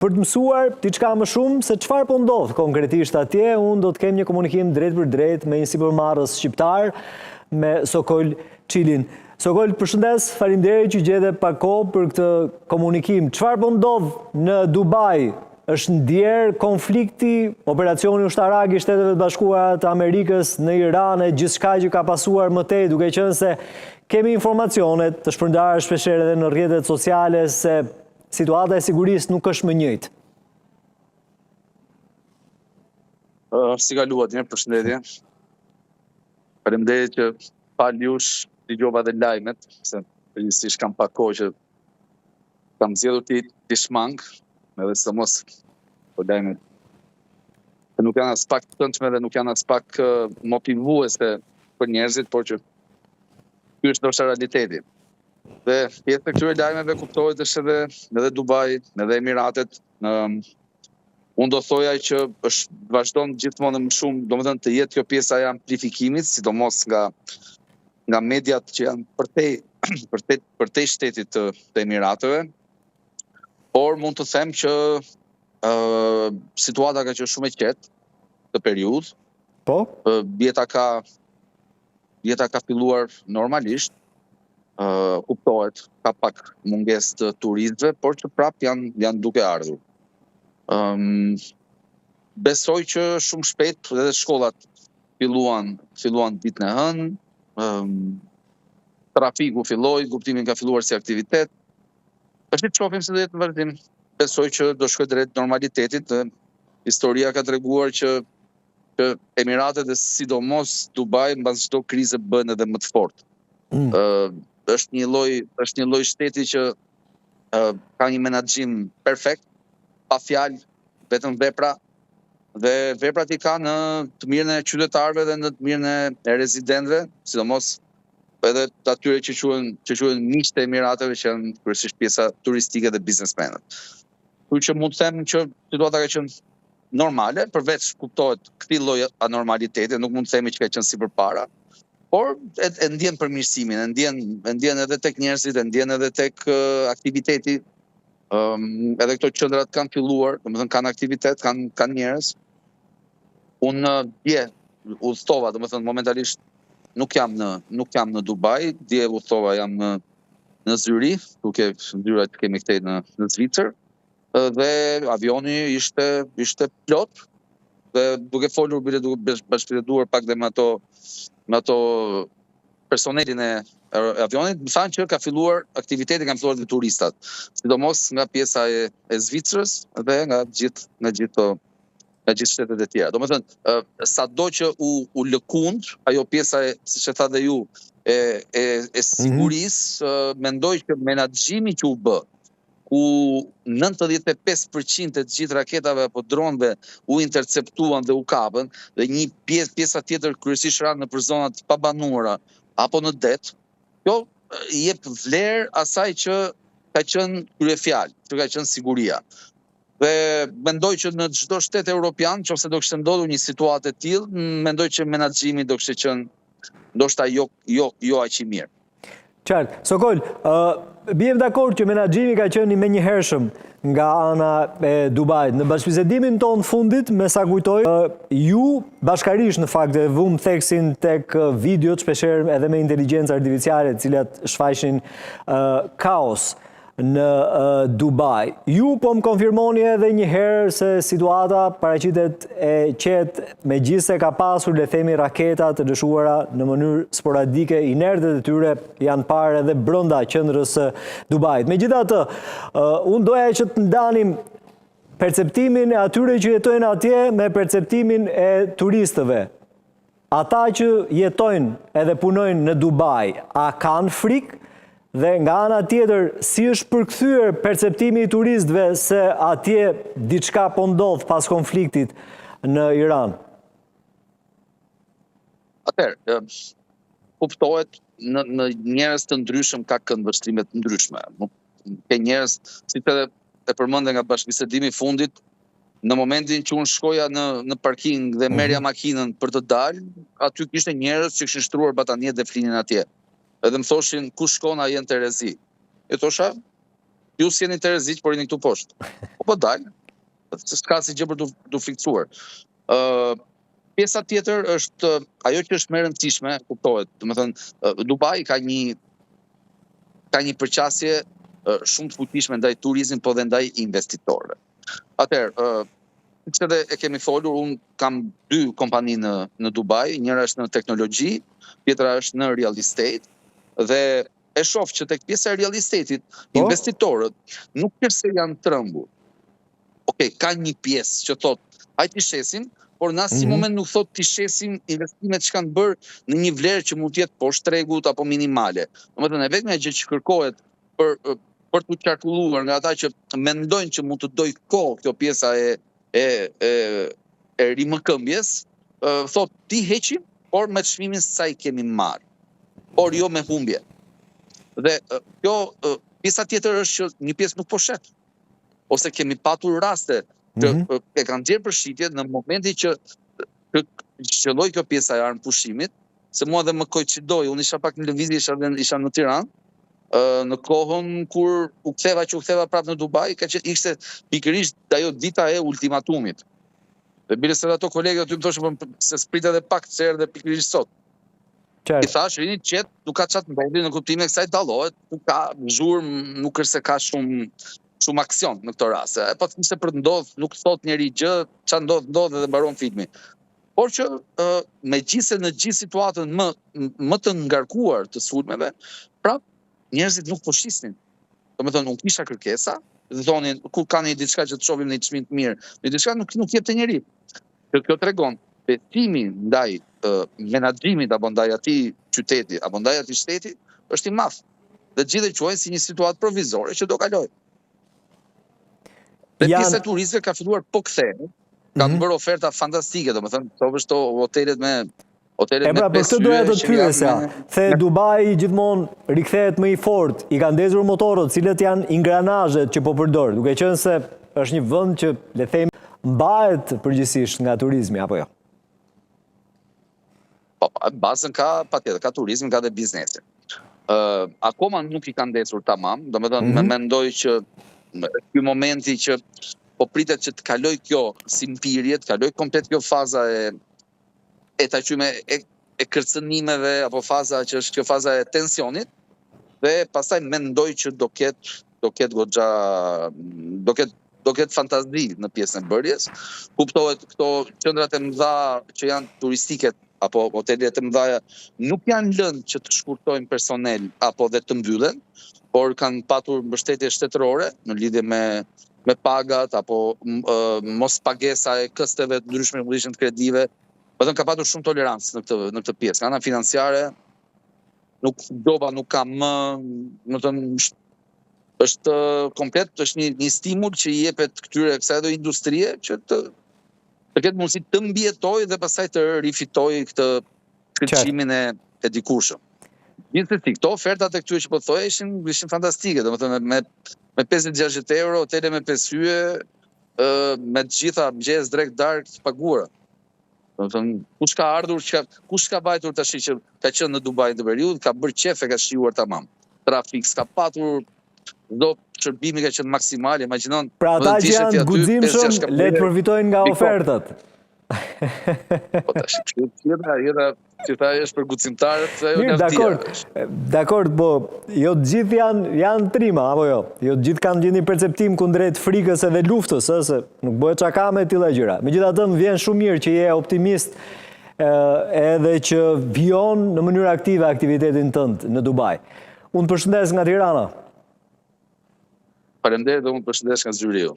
Për të mësuar diçka më shumë se çfarë po ndodh konkretisht atje, unë do të kem një komunikim drejt për drejt me një sipërmarrës shqiptar, me Sokol Çilin. Sokol, përshëndes, faleminderit që gjete pak kohë për këtë komunikim. Çfarë po ndodh në Dubai? Është ndjer konflikti, operacioni ushtarak i Shteteve të Bashkuara të Amerikës në Iran e gjithçka që ka pasuar më tej, duke qenë se kemi informacione të shpërndarë shpeshherë edhe në rrjetet sociale se situata e sigurisë nuk është më njëjtë. Si kaluat, përshëndetje. Faleminderit që falë jush dëgjova dhe lajmet, se përgjithsisht kam pak kohë që kam zgjedhur ti shmang, edhe së mos po lajmet që nuk janë as pak të këndshme dhe nuk janë as pak motivuese për njerëzit, por që ky është ndoshta realiteti. Dhe pjesë e këtyre lajmeve kuptohet është edhe Dubai, edhe Emiratet. Unë do thoja që vazhdon gjithmonë më shumë, domethënë të jetë kjo pjesa e amplifikimit, sidomos nga mediat që janë përtej shtetit të Emirateve. Por mund të them që situata ka qenë shumë e qetë këtë periudhë. Po? Jeta ka filluar normalisht. Kuptohet, ka pak mungesë të turistëve, por që prap janë duke ardhur. Besoj që shumë shpejt edhe shkollat filluan ditën e hënë, trafiku filloi, kuptimi ka filluar si aktivitet. Është të shohim se do jetë në vazhdim. Besoj që do shkojë drejt normalitetit. Historia ka treguar që Emiratet dhe sidomos Dubai mbas çdo krize bën edhe më të fortë. Është një lloj shteti që ka një menaxhim perfekt, pa fjalë, vetëm vepra, dhe veprat i ka në të mirën e qytetarëve dhe në të mirën e rezidentëve, sidomos edhe të atyre që quhen miqtë e Emirateve, që janë kryesisht pjesa turistike dhe biznesmenët. Kështu që mund të them që situata ka qenë normale, përveç kuptohet këtij lloj anormaliteti, nuk mund të themi që ka qenë sipërpara. Por e ndjen përmirësimin, e ndjen edhe tek njerëzit, e ndjen edhe tek aktiviteti. Edhe këto qendrat kanë filluar, domethënë kanë aktivitet, kanë njerëz. Unë dje udhtova, domethënë momentalisht nuk jam në Dubai, dje udhtova jam në Zyri, duke zyrat kemi këtej në Zvicër, dhe avioni ishte plot, dhe duke folur duke bashkëbiletuar pak dhe me ato personelin e avionit, më thanë që ka filluar aktiviteti, kanë filluar dhe turistat, sidomos nga pjesa e Zvicrës dhe nga gjithë shtetet e tjera. Domethënë, sado që u lëkund ajo pjesa siç e tha dhe ju, e sigurisë, mendoj që menaxhimi që u bë, ku 95% të gjithë raketave apo dronëve u interceptuan dhe u kapën, dhe një pjesa tjetër kryesisht ranë nëpër zonat pabanuara apo në det, kjo jep vlerë asaj që ka qenë kryefjalë, që ka qenë siguria. Dhe mendoj që në çdo shtet evropian, nëse do kishte ndodhur një situatë e tillë, mendoj që menaxhimi do kishte qenë ndoshta jo aq i mirë. Qartë. Sokol, biem dakord që menaxhimi ka qenë i menjëhershëm nga ana e Dubait. Në bashkëbisedimin tonë fundit, me sa kujtoj, ju bashkarisht në fakt e vum theksin tek videot, shpeshherë edhe me inteligjencë artificiale, të cilat shfaqin kaos në Dubai. Ju po më konfirmoni edhe një herë se situata paraqitet e qetë, megjithse ka pasur, le themi, raketa të dëshuara në mënyrë sporadike, inertet e tyre janë parë edhe brenda qendrës së Dubait. Megjithatë, unë doja që të ndanim perceptimin e atyre që jetojnë atje me perceptimin e turistëve. Ata që jetojnë edhe punojnë në Dubai, a kanë frikë? Dhe nga ana tjetër, si është përkthyer perceptimi i turistëve se atje diçka po ndodh pas konfliktit në Iran? Atëherë, kuptohet në njerëz të ndryshëm ka këndvështrime të ndryshme. Ke njerëz, si e përmendë nga bashkëbisedimi i fundit, në momentin që unë shkoja në parking dhe merja makinën për të dalë, aty kishte njerëz që kishin shtruar batanie dhe flinin atje. Edhe më thoshin, ku shkon ai në Terezi? E thosha, ju si jeni të rreziq, por jeni këtu poshtë. Po dalë, s'ka si gjë për të fiksuar. Pjesa tjetër është ajo që është më e rëndësishme, kuptohet. Domethënë, Dubai ka një përqasje shumë të fuqishme ndaj turizmit, po dhe ndaj investitorëve. Atëherë, siç edhe e kemi folur, unë kam 2 kompani në Dubai, njëra është në teknologji, tjetra është në real estate, dhe e shoh që tek pjesa e real estate-it, investitorët nuk se janë trembur. Okej, ka një pjesë që thotë, hajde t'i shesim, por në asnjë moment nuk thotë t'i shesim investimet që kanë bërë në një vlerë që mund të jetë poshtë tregut apo minimale. Domethënë, e vetmja gjë që kërkohet për të qarkulluar nga ata që mendojnë që mund të dojë kohë kjo pjesa e rimëkëmbjes, thotë ti heqim, por me çmimin sa i kemi marrë, por jo me humbje. Dhe kjo pjesa tjetër është që një pjesë nuk po shet. Ose kemi patur raste që e kanë gjerë përshitje në momenti që qëlloj kjo pjesa e armë pushimit, se mua dhe më koincidoi, unë isha pak në lëvizje, isha në Tiranë, në kohën kur u ktheva prapë në Dubai, ka që ishte pikërisht ajo dita e ultimatumit. Dhe bile se ato kolegët aty më thoshën se sprit edhe pak të serë dhe pikërisht sot. I thash, rini qetë, nuk ka qatë mbajdi në kuptime kësaj dallohet, nuk ka zhurmë, nuk është se ka shumë aksion në këto raste. Po të se për ndodh, nuk thot njeri gjë, qa ndodh dhe mbaron filmi. Por që megjithëse në gjithë situatën më të ngarkuar të sulmeve, prap njerëzit nuk po shisnin. Domethënë, unë kisha kërkesa, dhe thonin, kur ka një diçka që të shohim në një çmim të mirë, një diçka nuk jep të njeri. Kjo tregon betimi ndaj menaxhimit apo ndaj atij qyteti, apo ndaj atij shteti, është i madh. Dhe gjithë e quajnë si një situatë provizore që do kalojë. Dhe pjesa e turistëve ka filluar po kthehen, kanë bërë oferta fantastike, domethënë, këto hotelet me pra, për këtë doja të pyesja, the Dubai gjithmonë rikthehet më i fort, i kanë ndezur motorët, cilët janë ingranazhet që po përdor, duke qenë se është një vend që le të themi mbahet përgjithsisht nga turizmi apo jo? Po, bazën ka patjetër, ka turizmin, ka dhe biznesin. Akoma nuk i kanë ndezur tamam, domethënë mendoj që ky momenti që po pritet që të kaloj kjo si mpirje, të kaloj komplet kjo faza e taqyme e kërcënimeve, apo faza që është kjo faza e tensionit, dhe pastaj mendoj që do ketë goxha, do ketë fantazi në pjesën e bërjes. Kuptohet këto qendrat e mëdha që janë turistike apo hotelet e mëdha nuk janë lënë që të shkurtojnë personel apo dhe të mbyllen, por kanë patur mbështetje shtetërore në lidhje me pagat apo mos pagesa e kësteve të ndryshme të kredive. Vetëm ka patur shumë tolerancë në këtë pjesë. Ana financiare doba nuk ka është komplet, është një stimul që i jepet kësaj do industrie që të ketë mundësi të mbijetojë dhe pastaj të rifitojë këtë shkëlqimin e dikurshëm. Gjithsesi, këto ofertat e këtyre që po thoya ishin fantastike, domethënë me 50-60 euro, hotele me 5 hyje, me të gjitha mëngjes, drek, darkë të paguara. Domethënë, kush ka ardhur, kush ka vajtur tash që ka qenë në Dubai në periudhë, ka bërë qef e ka shijuar tamam. Trafik s'ka patur, çdo shërbimi ka qenë maksimal, imagjinon. Pra ata që janë guximshëm le të përfitojnë nga ofertat. Po tash, jeta që ta është për guximtarët, ajo Mirë, dakord, po jo të gjithë janë trima, apo jo? Jo të gjithë kanë një perceptim kundrejt frikës edhe luftës, se nuk bëhet çaka me tilla gjëra. Megjithatë, më vjen shumë mirë që je optimist edhe që vijon në mënyrë aktive aktivitetin tënd në Dubai. Unë përshëndes nga Tirana. Faleminderit dhe unë përshëndes nga Zyriu.